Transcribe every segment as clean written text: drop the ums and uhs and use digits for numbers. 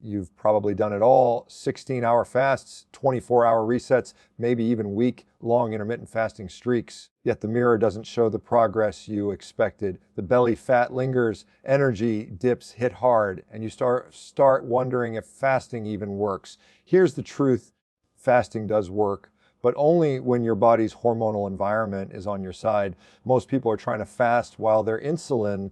You've probably done it all: 16-hour fasts, 24-hour resets, maybe even week-long intermittent fasting streaks. Yet the mirror doesn't show the progress you expected. The belly fat lingers, energy dips hit hard, and you start wondering if fasting even works. Here's the truth: fasting does work, but only when your body's hormonal environment is on your side. Most people are trying to fast while their insulin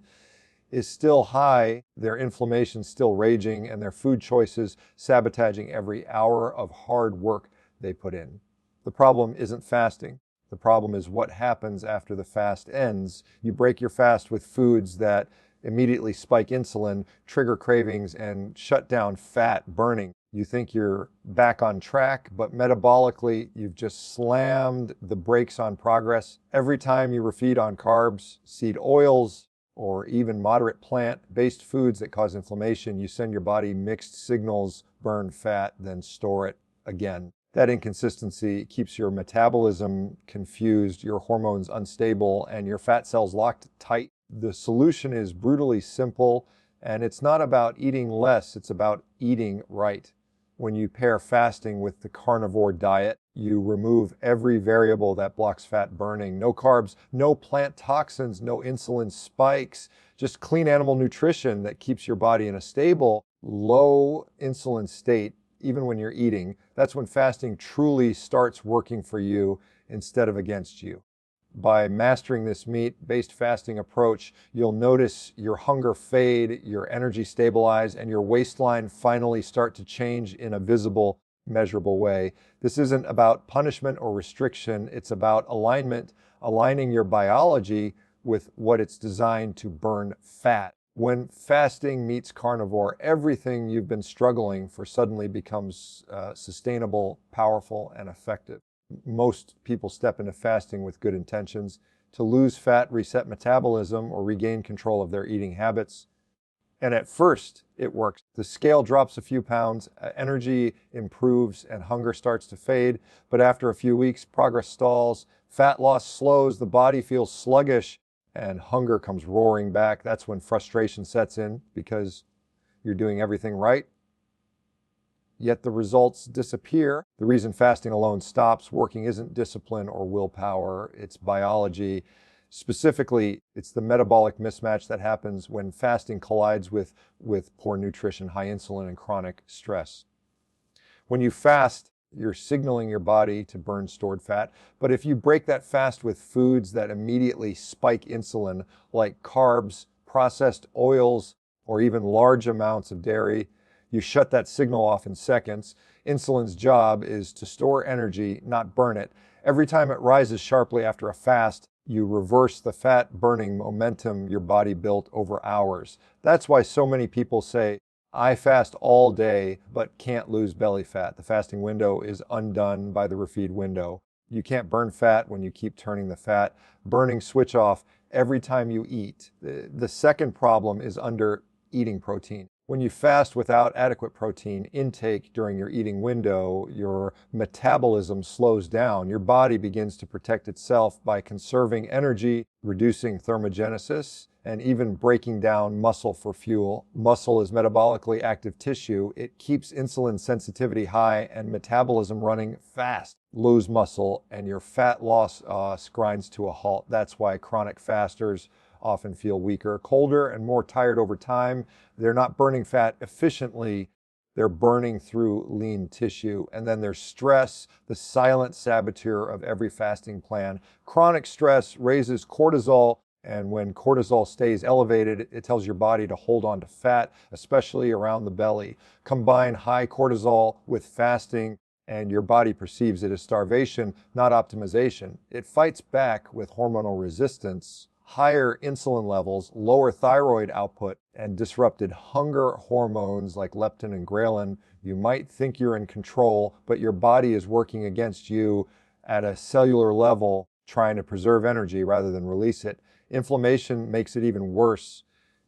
is still high, their inflammation still raging, and their food choices sabotaging every hour of hard work they put in. The problem isn't fasting. The problem is what happens after the fast ends. You break your fast with foods that immediately spike insulin, trigger cravings, and shut down fat burning. You think you're back on track, but metabolically, you've just slammed the brakes on progress. Every time you refeed on carbs, seed oils, or even moderate plant-based foods that cause inflammation, you send your body mixed signals: burn fat, then store it again. That inconsistency keeps your metabolism confused, your hormones unstable, and your fat cells locked tight. The solution is brutally simple, and it's not about eating less, it's about eating right. When you pair fasting with the Carnivore Diet, you remove every variable that blocks fat burning. No carbs, no plant toxins, no insulin spikes, just clean animal nutrition that keeps your body in a stable, low insulin state, even when you're eating. That's when fasting truly starts working for you instead of against you. By mastering this meat-based fasting approach, you'll notice your hunger fade, your energy stabilize, and your waistline finally start to change in a visible, measurable way. This isn't about punishment or restriction. It's about alignment, aligning your biology with what it's designed to burn fat. When fasting meets carnivore, everything you've been struggling for suddenly becomes sustainable, powerful, and effective. Most people step into fasting with good intentions: to lose fat, reset metabolism, or regain control of their eating habits. And at first, it works. The scale drops a few pounds, energy improves, and hunger starts to fade. But after a few weeks, progress stalls, fat loss slows, the body feels sluggish, and hunger comes roaring back. That's when frustration sets in, because you're doing everything right, yet the results disappear. The reason fasting alone stops working isn't discipline or willpower, it's biology. Specifically, it's the metabolic mismatch that happens when fasting collides with poor nutrition, high insulin, and chronic stress. When you fast, you're signaling your body to burn stored fat. But if you break that fast with foods that immediately spike insulin, like carbs, processed oils, or even large amounts of dairy, you shut that signal off in seconds. Insulin's job is to store energy, not burn it. Every time it rises sharply after a fast, you reverse the fat burning momentum your body built over hours. That's why so many people say, I fast all day but can't lose belly fat. The fasting window is undone by the refeed window. You can't burn fat when you keep turning the fat burning switch off every time you eat. The second problem is under eating protein. When you fast without adequate protein intake during your eating window, your metabolism slows down. Your body begins to protect itself by conserving energy, reducing thermogenesis, and even breaking down muscle for fuel. Muscle is metabolically active tissue. It keeps insulin sensitivity high and metabolism running fast. Lose muscle and your fat loss grinds to a halt. That's why chronic fasters often feel weaker, colder, and more tired over time. They're not burning fat efficiently, they're burning through lean tissue. And then there's stress, the silent saboteur of every fasting plan. Chronic stress raises cortisol, and when cortisol stays elevated, it tells your body to hold on to fat, especially around the belly. Combine high cortisol with fasting, and your body perceives it as starvation, not optimization. It fights back with hormonal resistance, higher insulin levels, lower thyroid output, and disrupted hunger hormones like leptin and ghrelin. You might think you're in control, but your body is working against you at a cellular level, trying to preserve energy rather than release it. Inflammation makes it even worse.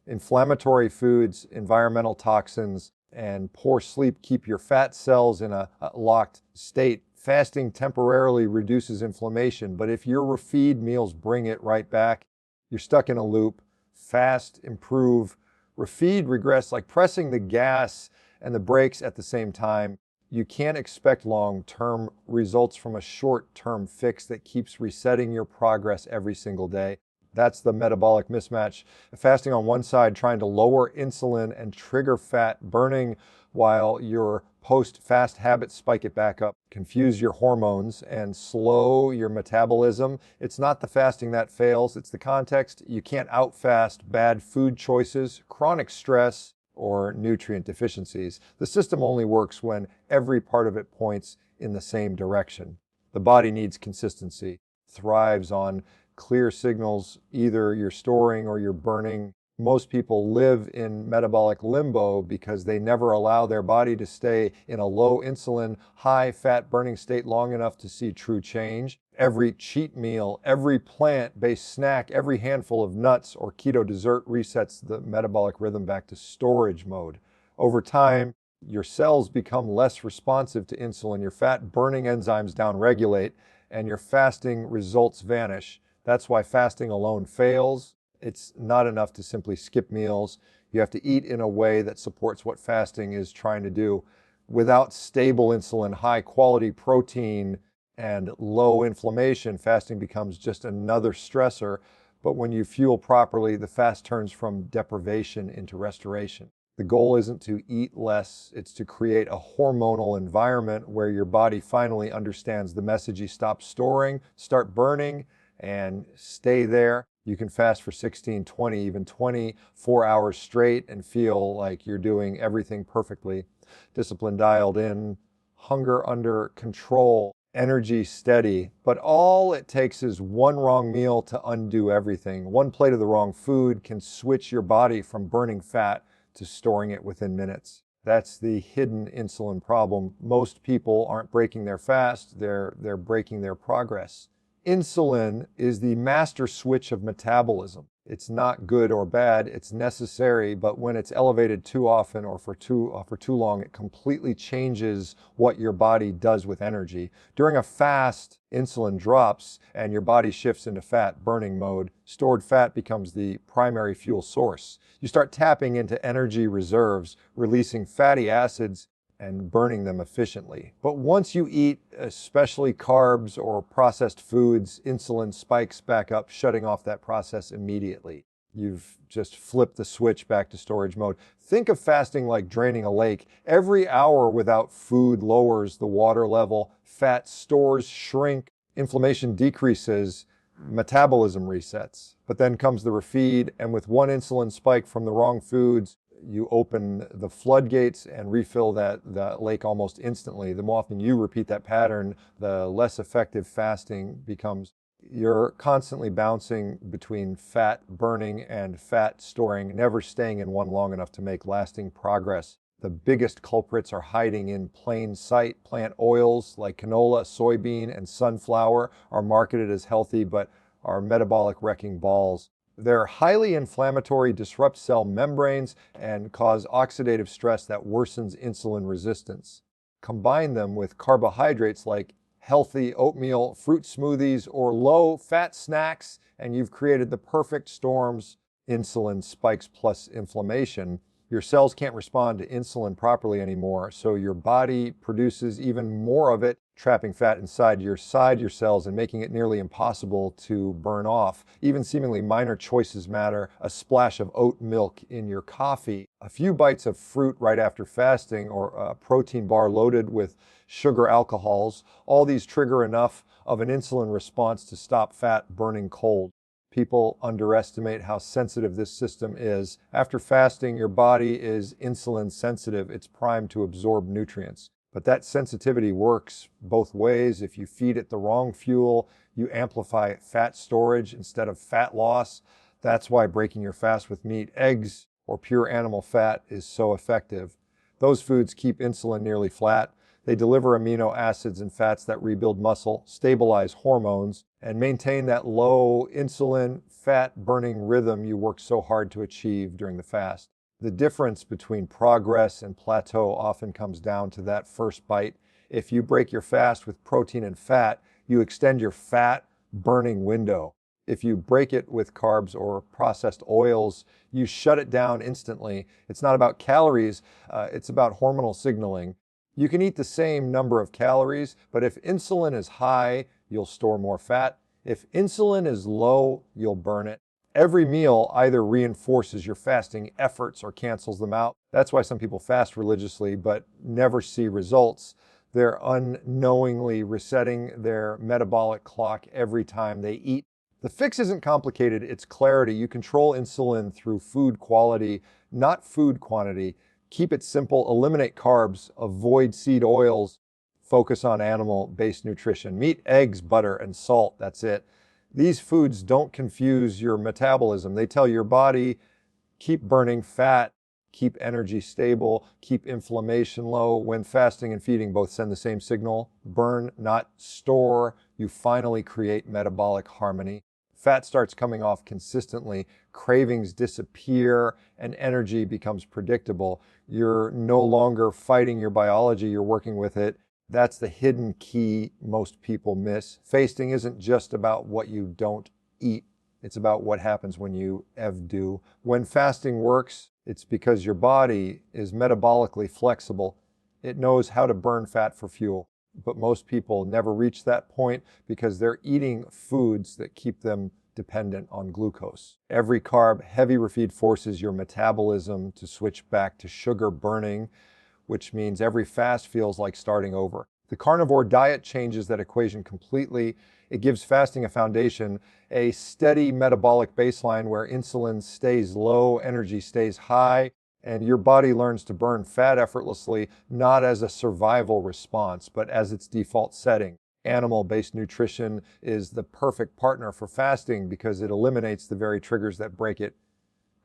Inflammatory foods, environmental toxins, and poor sleep keep your fat cells in a locked state. Fasting temporarily reduces inflammation, but if your refeed meals bring it right back, you're stuck in a loop. Fast, improve, refeed, regress, like pressing the gas and the breaks at the same time. You can't expect long-term results from a short-term fix that keeps resetting your progress every single day. That's the metabolic mismatch. Fasting on one side, trying to lower insulin and trigger fat burning while your post-fast habits spike it back up, confuse your hormones, and slow your metabolism. It's not the fasting that fails, it's the context. You can't out-fast bad food choices, chronic stress, or nutrient deficiencies. The system only works when every part of it points in the same direction. The body needs consistency, thrives on clear signals, either you're storing or you're burning. Most people live in metabolic limbo because they never allow their body to stay in a low insulin, high fat burning state long enough to see true change. Every cheat meal, every plant-based snack, every handful of nuts or keto dessert resets the metabolic rhythm back to storage mode. Over time, your cells become less responsive to insulin, your fat burning enzymes downregulate, and your fasting results vanish. That's why fasting alone fails. It's not enough to simply skip meals. You have to eat in a way that supports what fasting is trying to do. Without stable insulin, high quality protein, and low inflammation, fasting becomes just another stressor. But when you fuel properly, the fast turns from deprivation into restoration. The goal isn't to eat less, it's to create a hormonal environment where your body finally understands the message. You stop storing, start burning, and stay there. You can fast for 16, 20, even 24 hours straight and feel like you're doing everything perfectly. Discipline dialed in, hunger under control, energy steady. But all it takes is one wrong meal to undo everything. One plate of the wrong food can switch your body from burning fat to storing it within minutes. That's the hidden insulin problem. Most people aren't breaking their fast, they're breaking their progress. Insulin is the master switch of metabolism. It's not good or bad, it's necessary, but when it's elevated too often or for too long, it completely changes what your body does with energy. During a fast, insulin drops and your body shifts into fat burning mode. Stored fat becomes the primary fuel source. You start tapping into energy reserves, releasing fatty acids and burning them efficiently. But once you eat, especially carbs or processed foods, insulin spikes back up, shutting off that process immediately. You've just flipped the switch back to storage mode. Think of fasting like draining a lake. Every hour without food lowers the water level, fat stores shrink, inflammation decreases, metabolism resets. But then comes the refeed, and with one insulin spike from the wrong foods, you open the floodgates and refill that lake almost instantly. The more often you repeat that pattern, the less effective fasting becomes. You're constantly bouncing between fat burning and fat storing, never staying in one long enough to make lasting progress. The biggest culprits are hiding in plain sight. Plant oils like canola, soybean, and sunflower are marketed as healthy, but are metabolic wrecking balls. They're highly inflammatory, disrupt cell membranes, and cause oxidative stress that worsens insulin resistance. Combine them with carbohydrates like healthy oatmeal, fruit smoothies, or low-fat snacks, and you've created the perfect storms: insulin spikes plus inflammation. Your cells can't respond to insulin properly anymore, so your body produces even more of it, trapping fat inside your cells and making it nearly impossible to burn off. Even seemingly minor choices matter. A splash of oat milk in your coffee, a few bites of fruit right after fasting, or a protein bar loaded with sugar alcohols. All these trigger enough of an insulin response to stop fat burning cold. People underestimate how sensitive this system is. After fasting, your body is insulin sensitive. It's primed to absorb nutrients. But that sensitivity works both ways. If you feed it the wrong fuel, you amplify fat storage instead of fat loss. That's why breaking your fast with meat, eggs, or pure animal fat is so effective. Those foods keep insulin nearly flat. They deliver amino acids and fats that rebuild muscle, stabilize hormones, and maintain that low insulin fat burning rhythm you work so hard to achieve during the fast. The difference between progress and plateau often comes down to that first bite. If you break your fast with protein and fat, you extend your fat burning window. If you break it with carbs or processed oils, you shut it down instantly. It's not about calories, it's about hormonal signaling. You can eat the same number of calories, but if insulin is high, you'll store more fat. If insulin is low, you'll burn it. Every meal either reinforces your fasting efforts or cancels them out. That's why some people fast religiously but never see results. They're unknowingly resetting their metabolic clock every time they eat. The fix isn't complicated, it's clarity. You control insulin through food quality, not food quantity. Keep it simple, eliminate carbs, avoid seed oils, focus on animal-based nutrition. Meat, eggs, butter, and salt, that's it. These foods don't confuse your metabolism. They tell your body, keep burning fat, keep energy stable, keep inflammation low. When fasting and feeding both send the same signal, burn, not store, you finally create metabolic harmony. Fat starts coming off consistently, cravings disappear, and energy becomes predictable. You're no longer fighting your biology, you're working with it. That's the hidden key most people miss. Fasting isn't just about what you don't eat. It's about what happens when you do. When fasting works, it's because your body is metabolically flexible. It knows how to burn fat for fuel. But most people never reach that point because they're eating foods that keep them dependent on glucose. Every carb heavy refeed forces your metabolism to switch back to sugar burning, which means every fast feels like starting over. The carnivore diet changes that equation completely. It gives fasting a foundation, a steady metabolic baseline where insulin stays low, energy stays high, and your body learns to burn fat effortlessly, not as a survival response, but as its default setting. Animal-based nutrition is the perfect partner for fasting because it eliminates the very triggers that break it.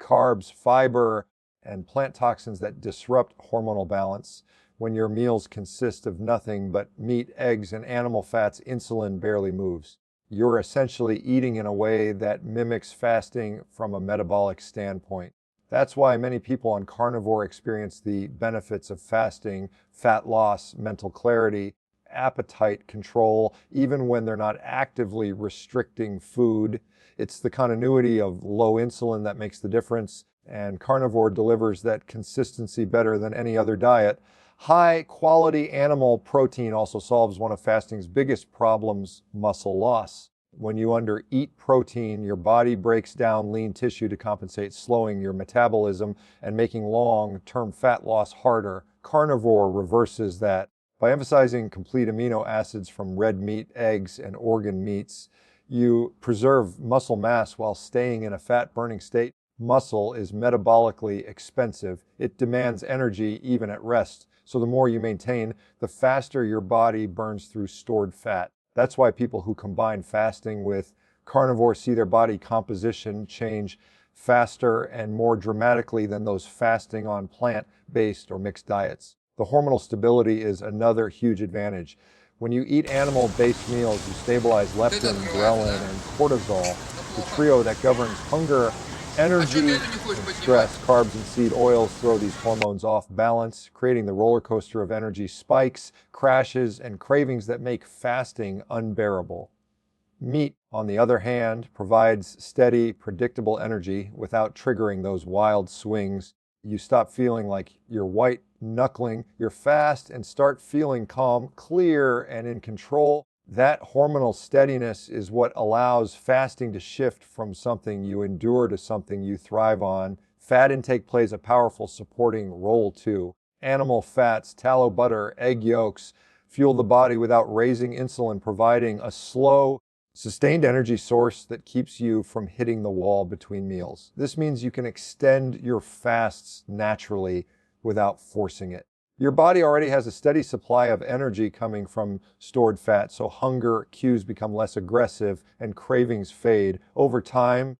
Carbs, fiber, and plant toxins that disrupt hormonal balance. When your meals consist of nothing but meat, eggs, and animal fats, insulin barely moves. You're essentially eating in a way that mimics fasting from a metabolic standpoint. That's why many people on carnivore experience the benefits of fasting: fat loss, mental clarity, appetite control, even when they're not actively restricting food. It's the continuity of low insulin that makes the difference, and carnivore delivers that consistency better than any other diet. High quality animal protein also solves one of fasting's biggest problems: muscle loss. When you undereat protein, your body breaks down lean tissue to compensate, slowing your metabolism and making long-term fat loss harder. Carnivore reverses that. By emphasizing complete amino acids from red meat, eggs, and organ meats, you preserve muscle mass while staying in a fat-burning state. Muscle is metabolically expensive. It demands energy even at rest. So the more you maintain, the faster your body burns through stored fat. That's why people who combine fasting with carnivore see their body composition change faster and more dramatically than those fasting on plant-based or mixed diets. The hormonal stability is another huge advantage. When you eat animal-based meals, you stabilize leptin, ghrelin, and cortisol, the trio that governs hunger, energy, and stress. Carbs and seed oils throw these hormones off balance, creating the roller coaster of energy spikes, crashes, and cravings that make fasting unbearable. Meat, on the other hand, provides steady, predictable energy without triggering those wild swings. You stop feeling like you're white knuckling your fast and start feeling calm, clear, and in control. That hormonal steadiness is what allows fasting to shift from something you endure to something you thrive on. Fat intake plays a powerful supporting role too. Animal fats, tallow butter, egg yolks fuel the body without raising insulin, providing a slow, sustained energy source that keeps you from hitting the wall between meals. This means you can extend your fasts naturally without forcing it. Your body already has a steady supply of energy coming from stored fat, so hunger cues become less aggressive and cravings fade. Over time,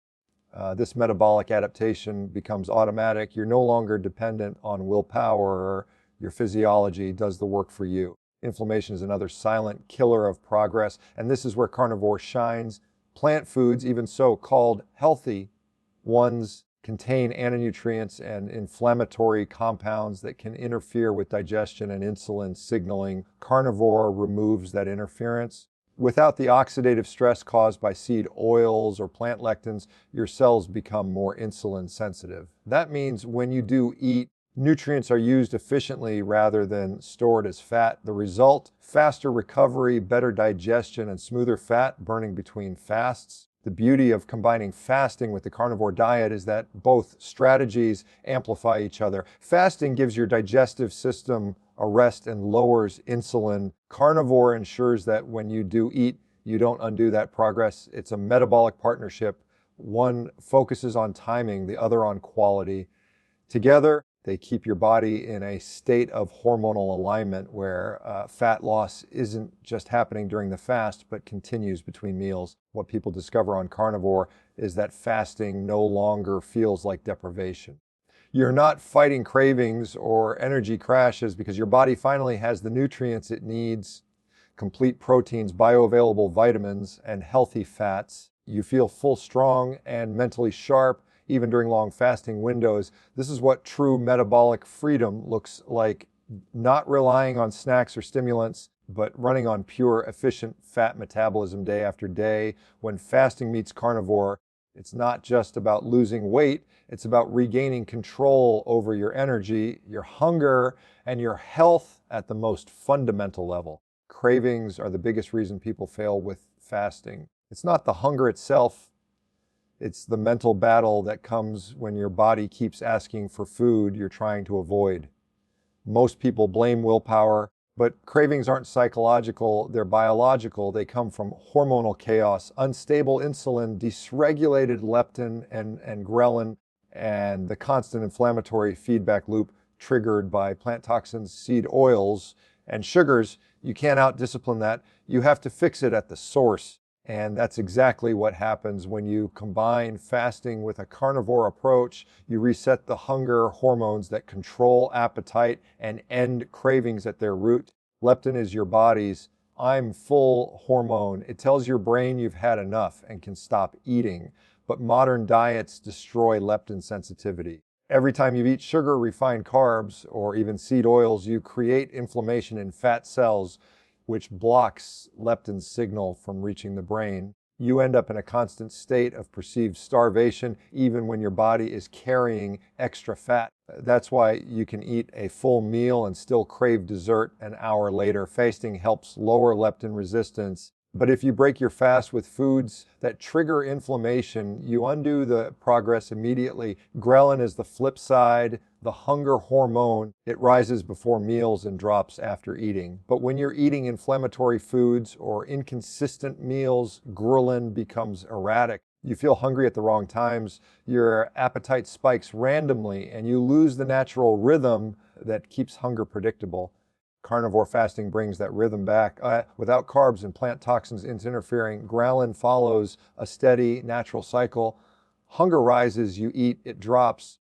this metabolic adaptation becomes automatic. You're no longer dependent on willpower. Your physiology does the work for you. Inflammation is another silent killer of progress, and this is where carnivore shines. Plant foods, even so-called healthy ones, contain antinutrients and inflammatory compounds that can interfere with digestion and insulin signaling. Carnivore removes that interference. Without the oxidative stress caused by seed oils or plant lectins, your cells become more insulin sensitive. That means when you do eat, nutrients are used efficiently rather than stored as fat. The result, faster recovery, better digestion, and smoother fat burning between fasts. The beauty of combining fasting with the carnivore diet is that both strategies amplify each other. Fasting gives your digestive system a rest and lowers insulin. Carnivore ensures that when you do eat, you don't undo that progress. It's a metabolic partnership. One focuses on timing, the other on quality. Together, they keep your body in a state of hormonal alignment where fat loss isn't just happening during the fast, but continues between meals. What people discover on carnivore is that fasting no longer feels like deprivation. You're not fighting cravings or energy crashes because your body finally has the nutrients it needs, complete proteins, bioavailable vitamins, and healthy fats. You feel full, strong, and mentally sharp, even during long fasting windows. This is what true metabolic freedom looks like, not relying on snacks or stimulants, but running on pure, efficient fat metabolism day after day. When fasting meets carnivore, it's not just about losing weight, it's about regaining control over your energy, your hunger, and your health at the most fundamental level. Cravings are the biggest reason people fail with fasting. It's not the hunger itself, it's the mental battle that comes when your body keeps asking for food you're trying to avoid. Most people blame willpower, but cravings aren't psychological, they're biological. They come from hormonal chaos, unstable insulin, dysregulated leptin and ghrelin, and the constant inflammatory feedback loop triggered by plant toxins, seed oils, and sugars. You can't out-discipline that. You have to fix it at the source. And that's exactly what happens when you combine fasting with a carnivore approach. You reset the hunger hormones that control appetite and end cravings at their root. Leptin is your body's "I'm full" hormone. It tells your brain you've had enough and can stop eating. But modern diets destroy leptin sensitivity. Every time you eat sugar, refined carbs, or even seed oils, you create inflammation in fat cells, which blocks leptin's signal from reaching the brain. You end up in a constant state of perceived starvation, even when your body is carrying extra fat. That's why you can eat a full meal and still crave dessert an hour later. Fasting helps lower leptin resistance. But if you break your fast with foods that trigger inflammation, you undo the progress immediately. Ghrelin is the flip side, the hunger hormone. It rises before meals and drops after eating. But when you're eating inflammatory foods or inconsistent meals, ghrelin becomes erratic. You feel hungry at the wrong times, your appetite spikes randomly, and you lose the natural rhythm that keeps hunger predictable. Carnivore fasting brings that rhythm back. Without carbs and plant toxins interfering, ghrelin follows a steady, natural cycle. Hunger rises, you eat, it drops,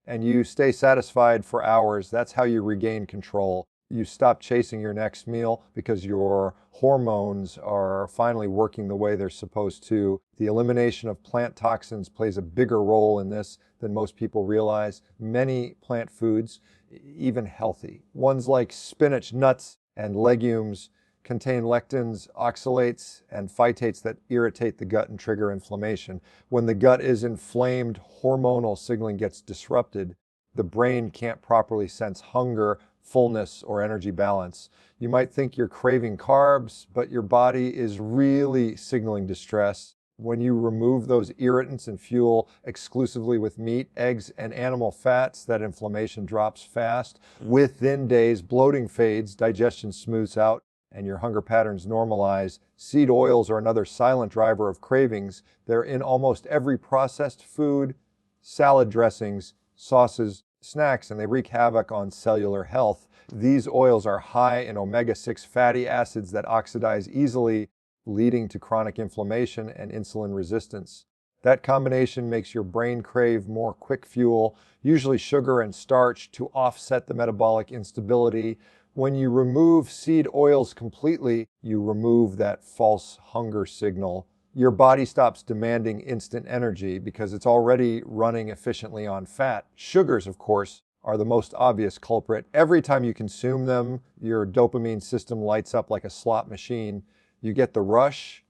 and you stay satisfied for hours. That's how you regain control. You stop chasing your next meal because your hormones are finally working the way they're supposed to. The elimination of plant toxins plays a bigger role in this than most people realize. Many plant foods, even healthy ones like spinach, nuts, and legumes, contain lectins, oxalates, and phytates that irritate the gut and trigger inflammation. When the gut is inflamed, hormonal signaling gets disrupted. The brain can't properly sense hunger, fullness, or energy balance. You might think you're craving carbs, but your body is really signaling distress. When you remove those irritants and fuel exclusively with meat, eggs, and animal fats, that inflammation drops fast. Within days, bloating fades, digestion smooths out, and your hunger patterns normalize. Seed oils are another silent driver of cravings. They're in almost every processed food, salad dressings, sauces, snacks, and they wreak havoc on cellular health. These oils are high in omega-6 fatty acids that oxidize easily, leading to chronic inflammation and insulin resistance. That combination makes your brain crave more quick fuel, usually sugar and starch, to offset the metabolic instability. When you remove seed oils completely, you remove that false hunger signal. Your body stops demanding instant energy because it's already running efficiently on fat. Sugars, of course, are the most obvious culprit. Every time you consume them, your dopamine system lights up like a slot machine. You get the rush,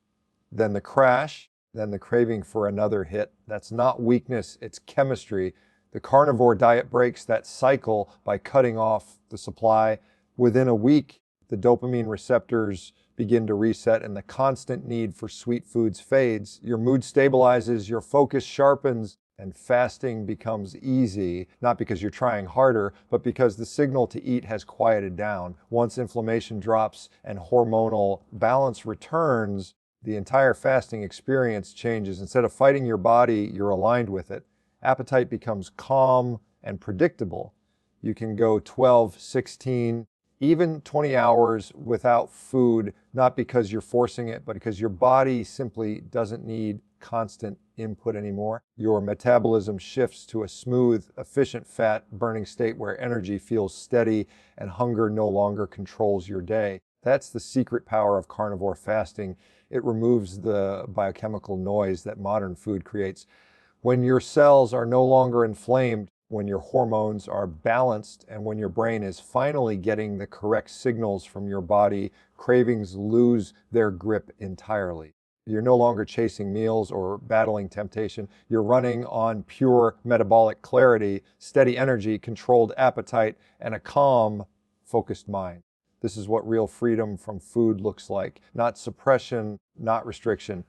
then the crash, then the craving for another hit. That's not weakness, it's chemistry. The carnivore diet breaks that cycle by cutting off the supply. Within a week, the dopamine receptors begin to reset and the constant need for sweet foods fades. Your mood stabilizes, your focus sharpens, and fasting becomes easy, not because you're trying harder, but because the signal to eat has quieted down. Once inflammation drops and hormonal balance returns, the entire fasting experience changes. Instead of fighting your body, you're aligned with it. Appetite becomes calm and predictable. You can go 12, 16, even 20 hours without food, not because you're forcing it, but because your body simply doesn't need constant input anymore. Your metabolism shifts to a smooth, efficient fat burning state where energy feels steady and hunger no longer controls your day. That's the secret power of carnivore fasting. It removes the biochemical noise that modern food creates. When your cells are no longer inflamed, when your hormones are balanced, and when your brain is finally getting the correct signals from your body, cravings lose their grip entirely. You're no longer chasing meals or battling temptation. You're running on pure metabolic clarity, steady energy, controlled appetite, and a calm, focused mind. This is what real freedom from food looks like. Not suppression, not restriction,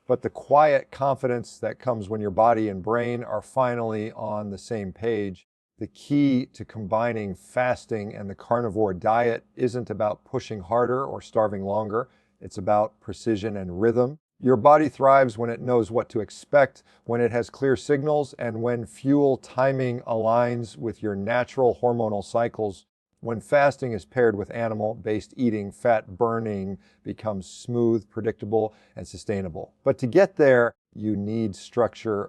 but the quiet confidence that comes when your body and brain are finally on the same page. The key to combining fasting and the carnivore diet isn't about pushing harder or starving longer. It's about precision and rhythm. Your body thrives when it knows what to expect, when it has clear signals, and when fuel timing aligns with your natural hormonal cycles. When fasting is paired with animal-based eating, fat burning becomes smooth, predictable, and sustainable. But to get there, you need structure,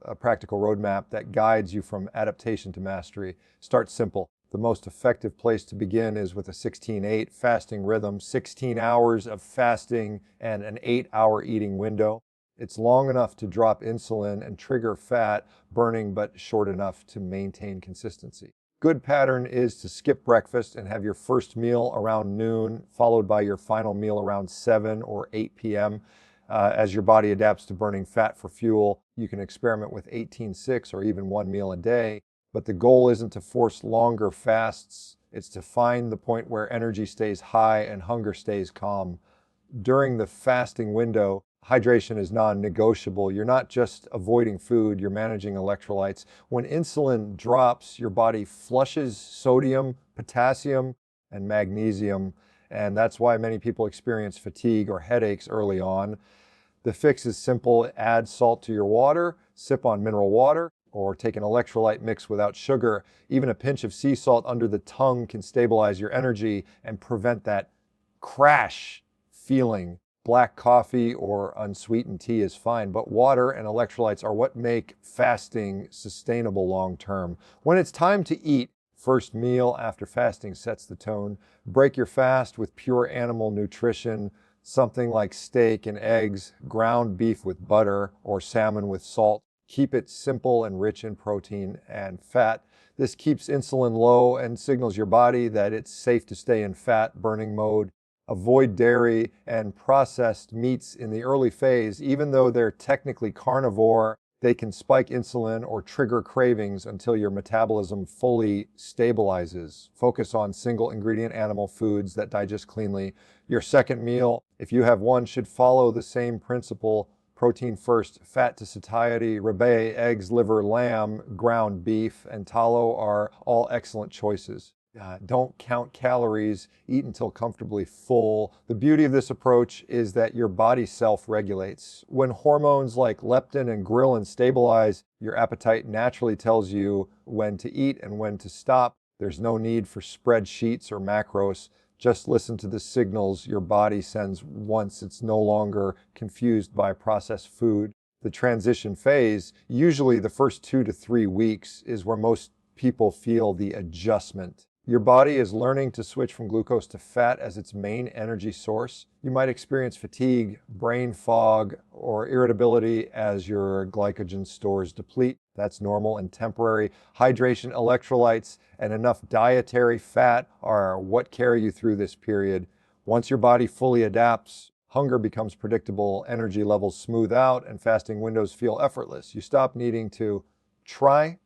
a practical roadmap that guides you from adaptation to mastery. Start simple. The most effective place to begin is with a 16-8 fasting rhythm, 16 hours of fasting and an 8-hour eating window. It's long enough to drop insulin and trigger fat burning, but short enough to maintain consistency. Good pattern is to skip breakfast and have your first meal around noon, followed by your final meal around 7 or 8 p.m. As your body adapts to burning fat for fuel, you can experiment with 18-6 or even one meal a day. But the goal isn't to force longer fasts. It's to find the point where energy stays high and hunger stays calm. During the fasting window, hydration is non-negotiable. You're not just avoiding food, you're managing electrolytes. When insulin drops, your body flushes sodium, potassium, and magnesium, and that's why many people experience fatigue or headaches early on. The fix is simple. Add salt to your water, sip on mineral water, or take an electrolyte mix without sugar. Even a pinch of sea salt under the tongue can stabilize your energy and prevent that crash feeling. Black coffee or unsweetened tea is fine, but water and electrolytes are what make fasting sustainable long term. When it's time to eat, first meal after fasting sets the tone. Break your fast with pure animal nutrition, something like steak and eggs, ground beef with butter, or salmon with salt. Keep it simple and rich in protein and fat. This keeps insulin low and signals your body that it's safe to stay in fat burning mode. Avoid dairy and processed meats in the early phase. Even though they're technically carnivore, they can spike insulin or trigger cravings until your metabolism fully stabilizes. Focus on single ingredient animal foods that digest cleanly. Your second meal, if you have one, should follow the same principle. Protein first, fat to satiety. Ribeye, eggs, liver, lamb, ground beef, and tallow are all excellent choices. Don't count calories, eat until comfortably full. The beauty of this approach is that your body self-regulates. When hormones like leptin and ghrelin stabilize, your appetite naturally tells you when to eat and when to stop. There's no need for spreadsheets or macros. Just listen to the signals your body sends once it's no longer confused by processed food. The transition phase, usually the first 2 to 3 weeks, is where most people feel the adjustment. Your body is learning to switch from glucose to fat as its main energy source. You might experience fatigue, brain fog, or irritability as your glycogen stores deplete. That's normal and temporary. Hydration, electrolytes, and enough dietary fat are what carry you through this period. Once your body fully adapts, Hunger becomes predictable, energy levels smooth out, and fasting windows feel effortless. You stop needing to try.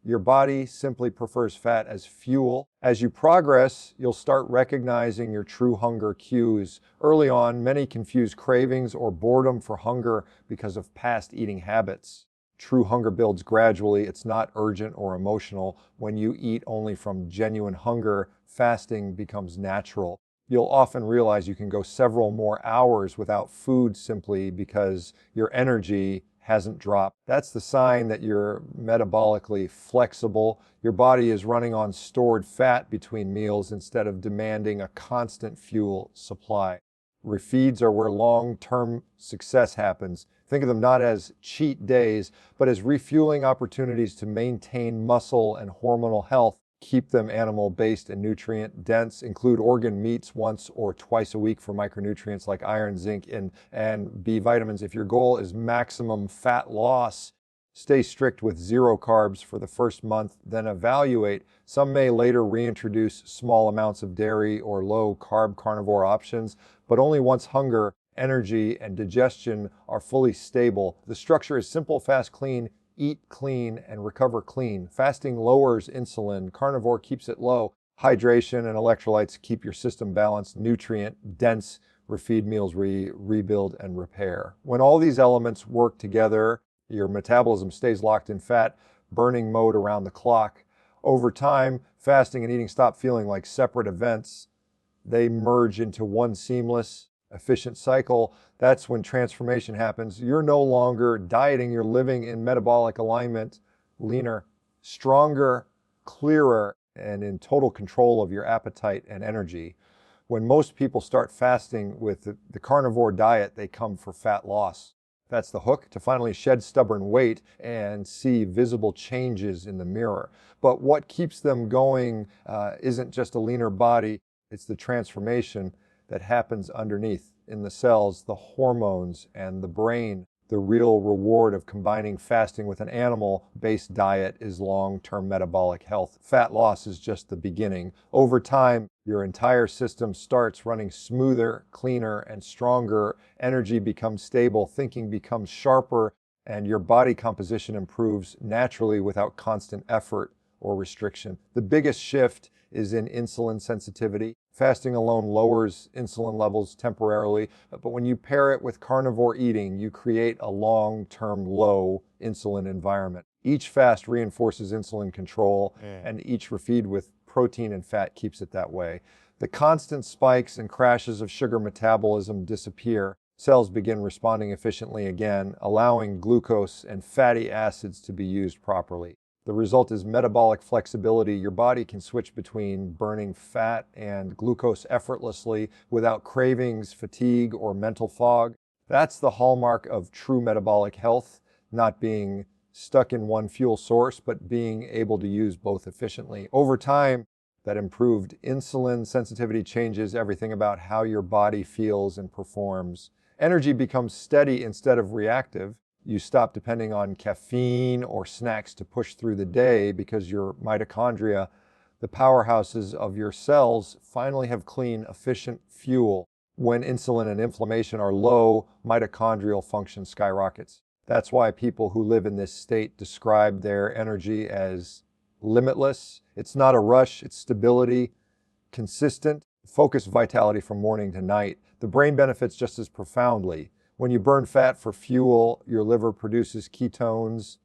Your body simply prefers fat as fuel. As you progress, you'll start recognizing your true hunger cues. Early on, many confuse cravings or boredom for hunger because of past eating habits. True hunger builds gradually. It's not urgent or emotional. When you eat only from genuine hunger, fasting becomes natural. You'll often realize you can go several more hours without food simply because your energy hasn't dropped. That's the sign that you're metabolically flexible. Your body is running on stored fat between meals instead of demanding a constant fuel supply. Refeeds are where long-term success happens. Think of them not as cheat days, but as refueling opportunities to maintain muscle and hormonal health. Keep them animal-based and nutrient-dense. Include organ meats once or twice a week for micronutrients like iron, zinc, and B vitamins. If your goal is maximum fat loss, stay strict with 0 carbs for the first month, then evaluate. Some may later reintroduce small amounts of dairy or low-carb carnivore options, but only once hunger, energy, and digestion are fully stable. The structure is simple, fast, clean. Eat clean and recover clean. Fasting lowers insulin. Carnivore keeps it low. Hydration and electrolytes keep your system balanced. Nutrient-dense refeed meals rebuild and repair. When all these elements work together, your metabolism stays locked in fat burning mode around the clock. Over time, fasting and eating stop feeling like separate events. They merge into one seamless, efficient cycle. That's when transformation happens. You're no longer dieting, you're living in metabolic alignment, leaner, stronger, clearer, and in total control of your appetite and energy. When most people start fasting with the carnivore diet, they come for fat loss. That's the hook, to finally shed stubborn weight and see visible changes in the mirror. But what keeps them going isn't just a leaner body, it's the transformation that happens underneath in the cells, the hormones, and the brain. The real reward of combining fasting with an animal-based diet is long-term metabolic health. Fat loss is just the beginning. Over time, your entire system starts running smoother, cleaner, and stronger. Energy becomes stable, thinking becomes sharper, and your body composition improves naturally without constant effort or restriction. The biggest shift is in insulin sensitivity. Fasting alone lowers insulin levels temporarily, but when you pair it with carnivore eating, you create a long-term low insulin environment. Each fast reinforces insulin control, and each refeed with protein and fat keeps it that way. The constant spikes and crashes of sugar metabolism disappear. Cells begin responding efficiently again, allowing glucose and fatty acids to be used properly. The result is metabolic flexibility. Your body can switch between burning fat and glucose effortlessly without cravings, fatigue, or mental fog. That's the hallmark of true metabolic health, not being stuck in one fuel source, but being able to use both efficiently. Over time, that improved insulin sensitivity changes everything about how your body feels and performs. Energy becomes steady instead of reactive. You stop depending on caffeine or snacks to push through the day because your mitochondria, the powerhouses of your cells, finally have clean, efficient fuel. When insulin and inflammation are low, mitochondrial function skyrockets. That's why people who live in this state describe their energy as limitless. It's not a rush, it's stability, consistent, focused vitality from morning to night. The brain benefits just as profoundly. When you burn fat for fuel, your liver produces ketones,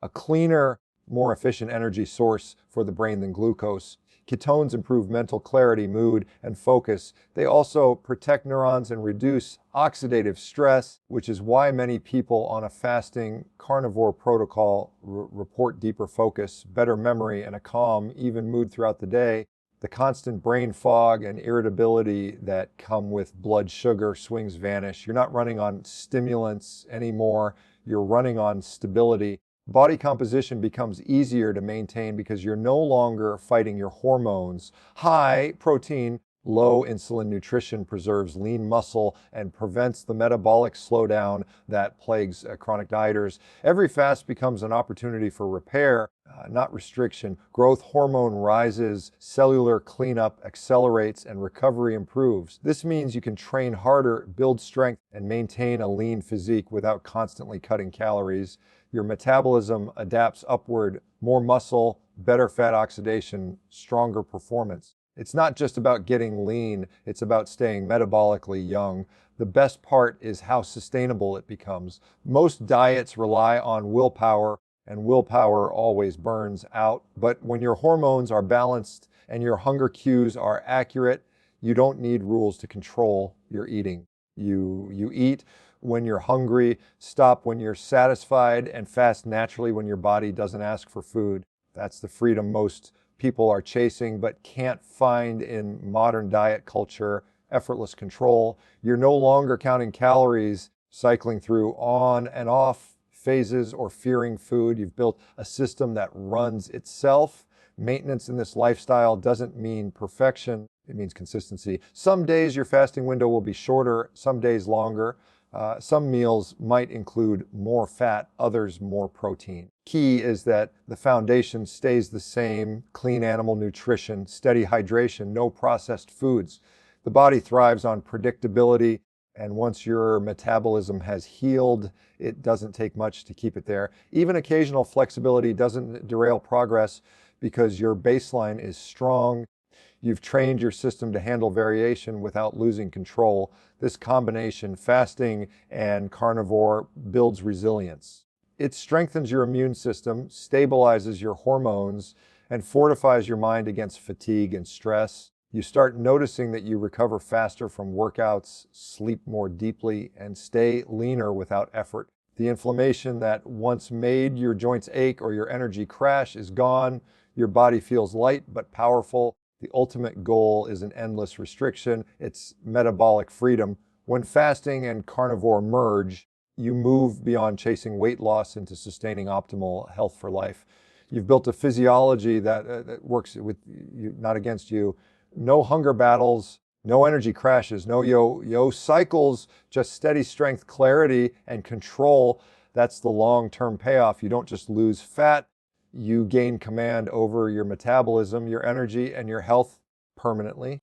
a cleaner, more efficient energy source for the brain than glucose. Ketones improve mental clarity, mood, and focus. They also protect neurons and reduce oxidative stress, which is why many people on a fasting carnivore protocol report deeper focus, better memory, and a calm, even mood throughout the day. The constant brain fog and irritability that come with blood sugar swings vanish. You're not running on stimulants anymore. You're running on stability. Body composition becomes easier to maintain because you're no longer fighting your hormones. High protein, Low insulin nutrition preserves lean muscle and prevents the metabolic slowdown that plagues chronic dieters. Every fast becomes an opportunity for repair, not restriction. Growth hormone rises, cellular cleanup accelerates, and recovery improves. This means you can train harder, build strength, and maintain a lean physique without constantly cutting calories. Your metabolism adapts upward, more muscle, better fat oxidation, stronger performance. It's not just about getting lean, it's about staying metabolically young. The best part is how sustainable it becomes. Most diets rely on willpower, and willpower always burns out. But when your hormones are balanced and your hunger cues are accurate, you don't need rules to control your eating. You eat when you're hungry, stop when you're satisfied, and fast naturally when your body doesn't ask for food. That's the freedom most people are chasing but can't find in modern diet culture. Effortless control. You're no longer counting calories, cycling through on and off phases, or fearing food. You've built a system that runs itself. Maintenance in this lifestyle doesn't mean perfection, it means consistency. Some days your fasting window will be shorter, some days longer. Some meals might include more fat, others more protein. Key is that the foundation stays the same: clean animal nutrition, steady hydration, no processed foods. The body thrives on predictability, and once your metabolism has healed, it doesn't take much to keep it there. Even occasional flexibility doesn't derail progress because your baseline is strong. You've trained your system to handle variation without losing control. This combination, fasting and carnivore, builds resilience. It strengthens your immune system, stabilizes your hormones, and fortifies your mind against fatigue and stress. You start noticing that you recover faster from workouts, sleep more deeply, and stay leaner without effort. The inflammation that once made your joints ache or your energy crash is gone. Your body feels light but powerful. The ultimate goal is an endless restriction. It's metabolic freedom. When fasting and carnivore merge, you move beyond chasing weight loss into sustaining optimal health for life. You've built a physiology that works with you, not against you. No hunger battles, no energy crashes, no yo-yo cycles, just steady strength, clarity, and control. That's the long-term payoff. You don't just lose fat, you gain command over your metabolism, your energy, and your health permanently.